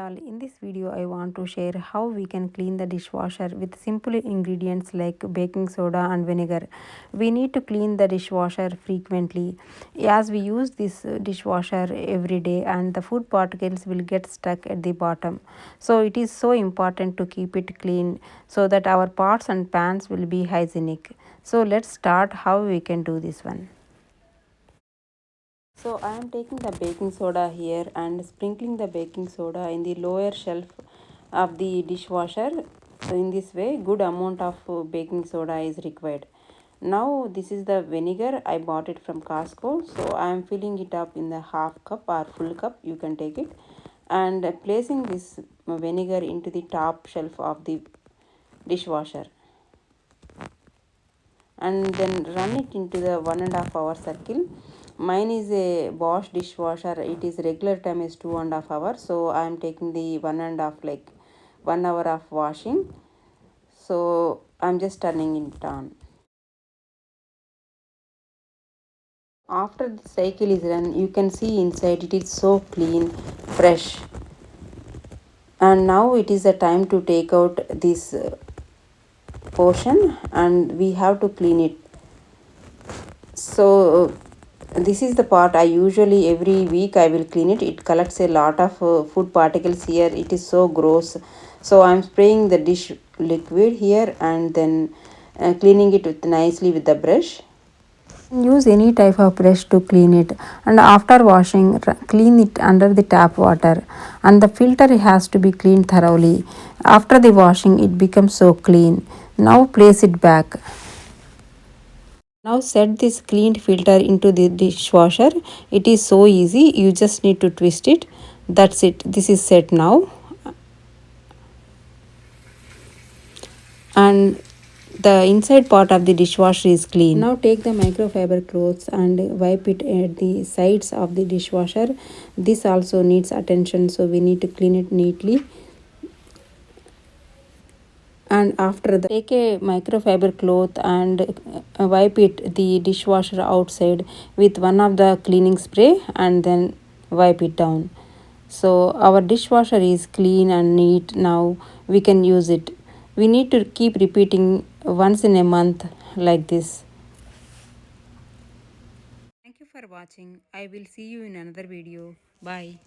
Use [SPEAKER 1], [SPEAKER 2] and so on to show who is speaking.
[SPEAKER 1] all, in this video I want to share how we can clean the dishwasher with simple ingredients like baking soda and vinegar. We need to clean the dishwasher frequently as we use this dishwasher every day, and the food particles will get stuck at the bottom. So it is so important to keep it clean so that our pots and pans will be hygienic. So let's start how we can do this one. So I am taking the baking soda here and sprinkling the baking soda in the lower shelf of the dishwasher. So in this way, good amount of baking soda is required. Now this is the vinegar. I bought it from Costco. So I am filling it up in the half cup or full cup. You can take it, and placing this vinegar into the top shelf of the dishwasher, and then run it into the 1.5 hour circle. Mine is a Bosch dishwasher. It is regular time is 2.5 hours, so I am taking the 1.5, like 1 hour of washing. So I'm just turning it on. After the cycle is run, you can see inside it is so clean, fresh. And now it is the time to take out this portion, and we have to clean it. So this is the part I usually every week I will clean it. It collects a lot of food particles here. It is so gross. So I'm spraying the dish liquid here and then cleaning it nicely with the brush. Use any type of brush to clean it, and after washing clean it under the tap water, and the filter has to be cleaned thoroughly. After the washing it becomes so clean. Now place it back. Now set this cleaned filter into the dishwasher. It is so easy. You just need to twist it. That's it. This is set now. And the inside part of the dishwasher is clean. Now take the microfiber cloths and wipe it at the sides of the dishwasher. This also needs attention, so we need to clean it neatly. And after that, take a microfiber cloth and wipe it the dishwasher outside with one of the cleaning spray, and then wipe it down. So our dishwasher is clean and neat. Now we can use it. We need to keep repeating once in a month like this. Thank you for watching. I will see you in another video. Bye.